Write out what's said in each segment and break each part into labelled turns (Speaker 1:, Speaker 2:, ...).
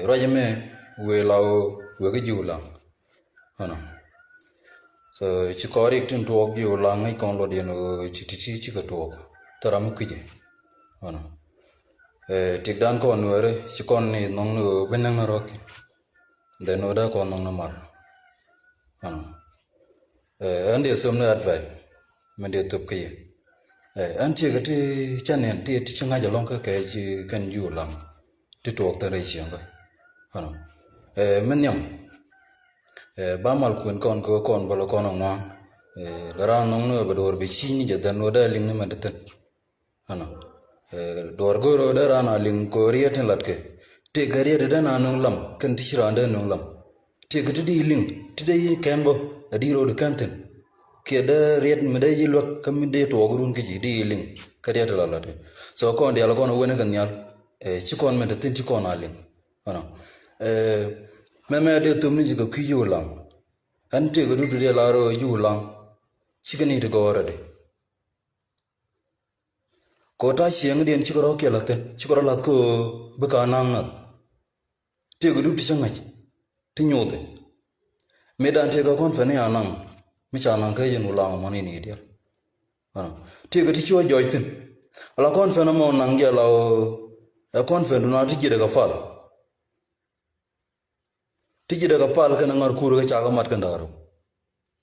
Speaker 1: rajame we lao we ga jula ana so chikori tin to jula ngai kon lo dien chititi chikato taram kuje ana tikdan ko nuere chikon ni nong benang rok den oda ko nong mar ana ande somna advai mende topke anti ga ti chanen ti chinga jalong ka ke ji kan jula ti to ta re chianga ano menyam ba mal kun kon balo kon ngwa lara nong no bador be chini je dan oda ling ma de ano dor goro da rana ling ko riyatin latke te gariya da na nong lam kan ti shiranda nong lam te ga ti ling ti dai kanbo adi ro de kanten ke da riyat me da yilo kam de to gurun ke ji di ling kariya da lalate so kon de algon wona kan nyal chikon me de tin chikon aling ano meme de tumni ji ko kiyulang ante go du de laro yulang chikani de gore de kota siang den chikoro ke laten chikoro lat ko baka nang na te go du tisanga ti nyote medan te go kon fene anang mi chanang ke yen ulang mani ni dia te go ti cho joitin ala kon fene mo nang ge la kon fene na ti ji daga fal tiji daga pal kana ngar kuru ga chaga mat kan daro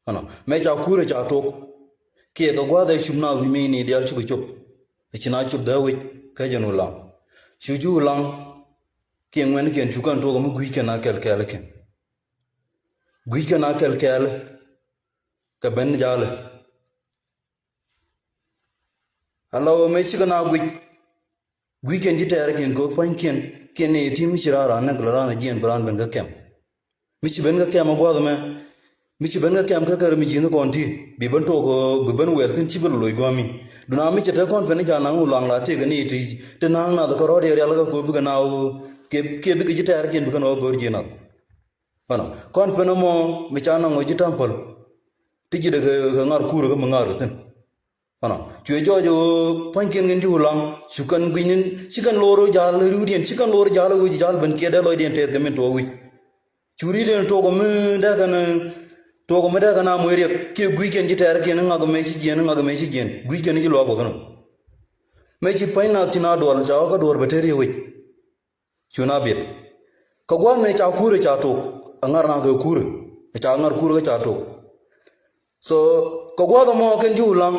Speaker 1: ano me cha kuru cha tok ke ga gwa da chumna wi me ni dial chu chup china chup da wi ka janu la chuju lang ke ngwen ken chu kan to ga mu gui kana kel ken gui kana kel ka ben jale alo me chi kana gui ken ji tere ken go pan ken ne tim shirara na glara na jien bran ben ga kem michi ben ga kem abwa me michi ben ga kem ka kar mi jino konti bi ban to go bi ban wel tin chibul loy gomi duna mi cheta kon fen ja nang ulang la te ga ni ti te nang na da karo de ya la ko bi ga na ke bi ga jita ken bi kan o gor jina ana kon fen mo mi cha nang o jita pal ti ji daga ngar kuru ga mangar tin ana chue jo pan ken gen ju ulang chukan guinin chikan loro jal rudien chikan loro jal go jal ban ke da loy den te ga men to wi churi den to go me da kana moire ke gui ken ji tar ken ngago me chi gen gui ken ji lo go kana me chi pai na tina dor ja ga dor bateri wi chuna bit ka gwa me cha kure cha to angar na ga kure cha angar kure ga cha to so ka gwa da mo ken ju lang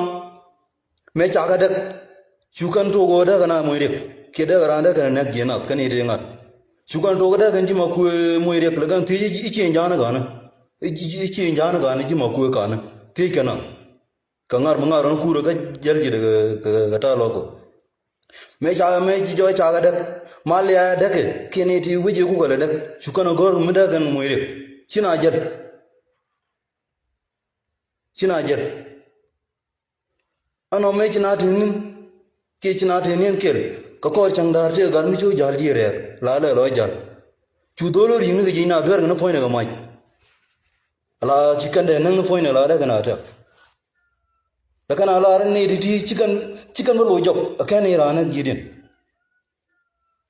Speaker 1: me cha ga da chukan to go da kana moire ke da ga da kana na genat kan ide ngat chukan to da kan ji ma ku moire ka gan ti ji chen jana ga na chen jana ga na ji ma ku ka na ti kana kangar mangar ran ku ga jel ji daga ga ta lo ko me ji jo cha ga da mal ya da ke ne ti wuje ku ga da chukan gor mu da kan moire china jer ano me china tin ke china tin kel ka kor changdar te gar mi chu jal ji re la lo jal chu do lo ring ge na dwer na foina ga mai ala chicken de nang foina la da kana ta da kana la ran ni ti chicken lo job akani rana gidin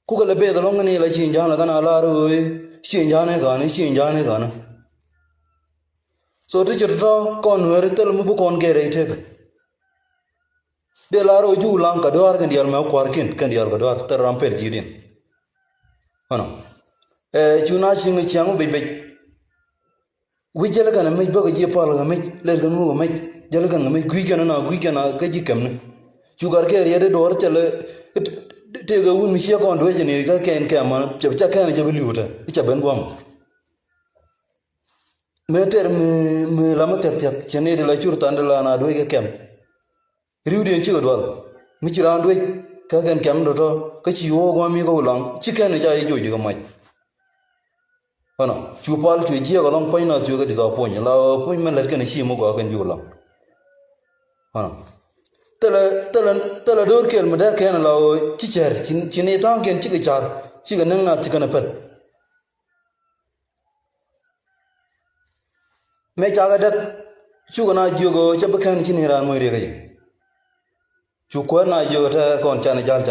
Speaker 1: ku ga le be da long ni la chin jan la kana la ro chin jan ga na so ti chirta kon wer tel mu bu kon ge re te de laro ju lang ka doar kan dial ma kwar kan dial ka doar tar ramper jidin ano chuna ching chiang be wi jela kan me ba je pal ga me le gan mu me jela kan me gui kan ka ji kam ne chu gar ke re de dor chele te ga un mi sia kon do je ne ga ken kam ma cha kan je bi luta cha ben gwam me ter me la ma ter chene de la chur tan de la na do ga kam riudien chi godwal mi chi ran dwe ka gan kam do to ka chi wo gwa mi go lang chi kan ja ye jo diga mai ana chu pal chu ji ga long pai na chu ga disa ponya la poi men lat kan chi mo go gan ju lang ana tala dor kel ma da kan la chi cher chi ne tam ken chi ga char chi ga nang na ti kana pet me cha ga dat chu ga na ju go cha ba kan chi ne ran mo re ga chu ko na jo ta kon chan jal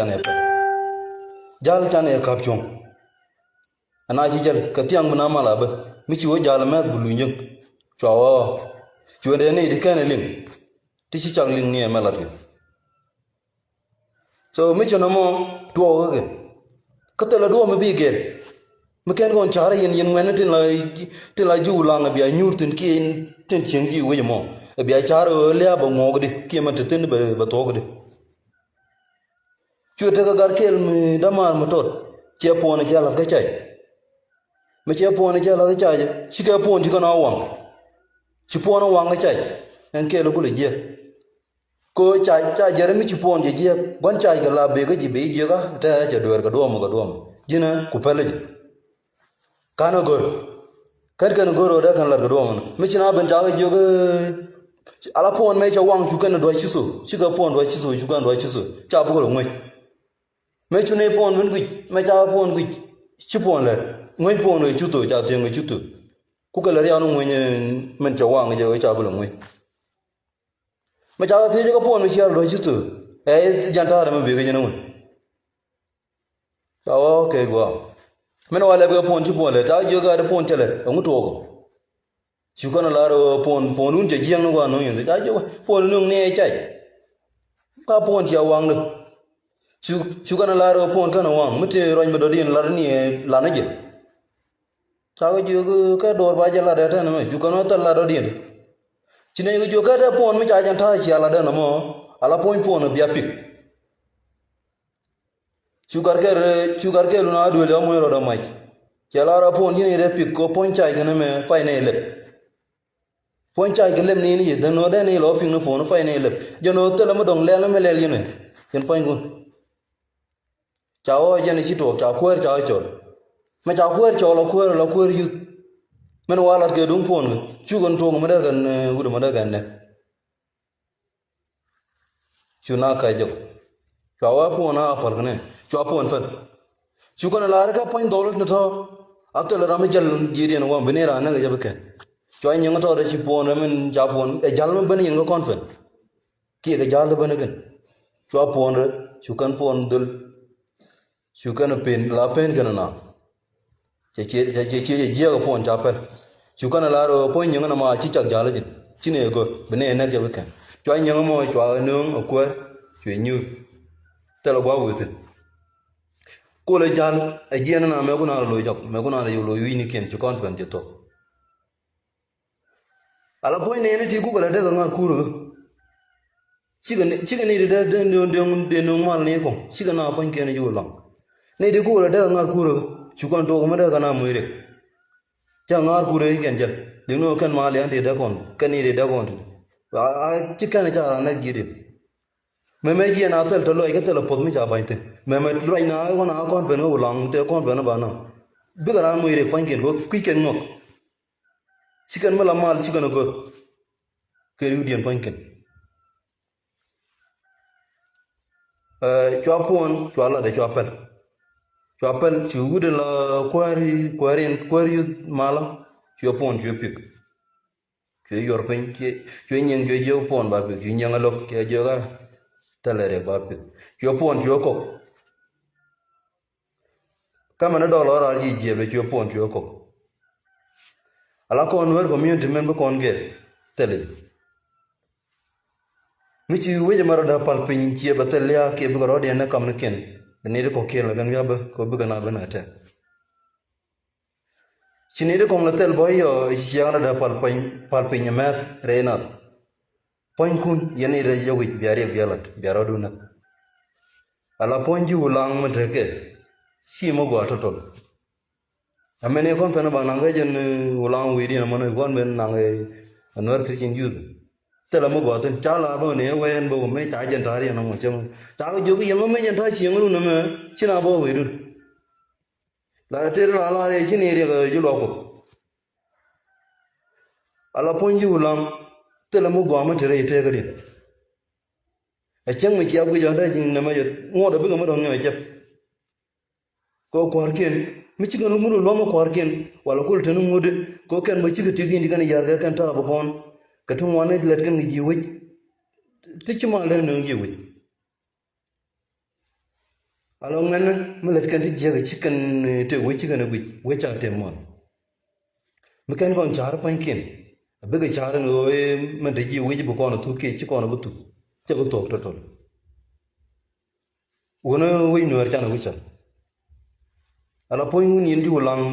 Speaker 1: chan e kap chung ana ci jal ka tiang na mala ba mi ci wo jala met bulu nyung chawo chu de ne di kana lim ti ci chang ling ne mala bi so mi chono mo do ga ka tela do me bi ge me ken gon chara yen wen tin la ju la nga bi nyur tin ki tin ching ji we mo bi chara le ba ngog di ki ma tin ba to de chu te ga gar kel mi damar motor che pon che la ga chai me che pon che la ga chai chi ka pon ti ka na wang chi pon wang ga chai en ke lo ku le je ko cha jeremi ci pon je gon cha ga la be ga ji be je ga ta ja dor ga dom jina ku pele kana gor kan goro da kan la ga dom mi ci na ben ta ga je ga ala pon me cha wang chu kan do chi so chi ga pon do chi so chu kan do chi so cha bu ko ngoi me chu ne pon ben gu me cha pon gu chi pon le ngoi pon no chu to cha te ngoi chu to ku ka la ya no ngoi men cha wang je ga cha bu ngoi mà cháu thấy cái phone nó chia rồi chứ từ ấy dân ta là mình biết cái gì nữa cháu ok quá mình nói là cái phone chứ phone là cháu giờ cái phone chơi là ông thua chú con là phone luôn chơi giang nó qua nó như thế cháu giờ phone nó nghe chạy cái phone chia wang được chú con là phone cái nào wang mất rồi mà đồ điện là nó gì cháu giờ cái đồ bao giờ là để thế nào chú con nó tên là đồ điện chine go joka da pon mi jajan ta chi ala da no mo ala pon bia pik sugar ke luna du le mo ro da mai chala ra pon ni re pik ko pon chai gane me pai ne le pon chai ke lem ni ni da no da ni lo pin no phone pai ne le jo no te la mo dong le na me le ni ne yen pon gun chao jen chi to cha kwer cha cho me cha kwer cho lo kwer yu men walat ke dum pon chu gon to ma da kan wudu ma da kan ne chu na ka jo chawa pon a par ne chu pon fa chu kon la ka pon dolat na to atel ram jal jiri no wa bene ra na ga jab ke chu ay nyang to da chi pon men ja pon e jal men ben yang kon fa ki ga jal ben gan chu pon re chu kan pon dul chu kan pen la pen gan na che je ga pon cha pel chu kan la ro pon nyang na ma chi chak jala ji chine go bene na ga ka chwa nyang mo chwa nương ko chwe nyu te lo gwa wutin ko le jal e je na me ko na lo jok me ko na lo yu ni ken chu kon pen je to ala pon ne ne ti ku ga de ga ngar ku ro chi ga ni de no mal ne ko chi ga na pon ken ju lang ne de ku ga de ga ngar ku ro chu kon to ma de ga na mu re cha ngar ku re ken jal de no kan ma le ande da kon kan ni de da kon a chi kan ja na gi de me ji na tel to lo ga tel pot mi ja ba te me lo na ko na kon pe no lang te kon pe na ba na bi ga na mu re pon ken ko ki ken no chi kan ma la mal chi kan ko ke yu dien pon ken chwa pon chwa la de chwa pel chapel chu gude la kwari mala chu pon chu pik chu yor pen chu nyen chu je pon ba pik chu nyen lok ke je ga talere ba pik chu pon chu ko kama na dollar al ji je be chu pon chu ko ala kon wer community member kon ge tele mi chi we je mara da pal pin chi ba tele ya ke bi ro de na kam ne ken ne de ko ke la gan ya ba ko bi gana bana ta chini de kong la tel boy yo chiang da pal pin ma rena pon kun yeni re yo wi biare bialat biaro duna ala pon ji ulang ma te ke si mo go to amene kon pena ba nanga jen ulang wi di na mon gon ben nanga anwar christian youth tela mo go ten chala bo ne wen bo me ta jen tari na mo chem ta go ju yemo me jen ta chiang lu na me china bo wi du la te la re chini re ga ju lo ko ala pon ji ulang tela mo go ma te re te ga di a chang me chi abu jo da jin na ma jo ngo da bu ga mo dong ne jep ko kwar ken mi ci gënu mënu lomo kwar ken wala ko tanu ngode ko ken ma ci ga tigi ndi kan yar ga kan ta ba fon ka tu mo ne let kan ji wi ti ci ma le no ji wi alo ngana melet kan ti jega chicken te we chicken we cha te mon me kan kon char pan kin be ga char no we me de ji we ji bu kon tu ke chi kon bu tu che bu tok to tol wona we no cha na we cha ala point un yin di ulang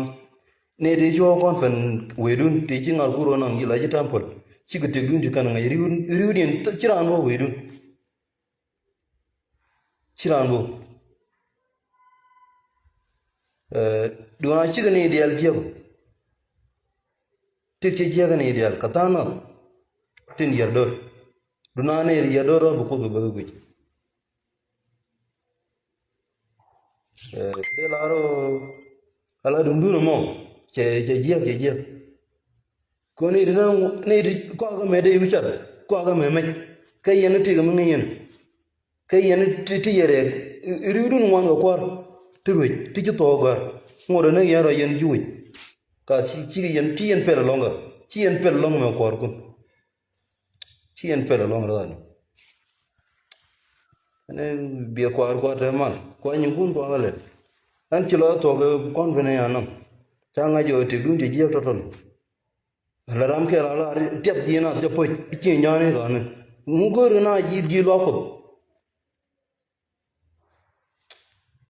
Speaker 1: ne de jo kon fen we dun ti chi ngal guro nang yi la ji tampol chi ga te gun di kan ngai riu din chiran bo we dun chiran bo duna chi ga ne ideal jeb tik chi je ga ne ideal katana tin yardor duna ne yardor bu ko bu gu de laro ala dum dun mo che je ko ne dina ne ko ga me de yuchar ko ga me kai yana ti ga mun yin kai yana ti yere riudun wan ga kwar tuwe ti to ga ngoro ne yaro yen juwi ka chi yen ti yen pel longa chi yen pel long me kwar kun chi yen pel long ra ne bi kwar te man ko nyin kun ko ale an chi lo to ga kon vene ya nam cha nga jo ti dun ti je to ton la ram ke la tiap dina te po chi nyane ga ne mu go na ji lo ko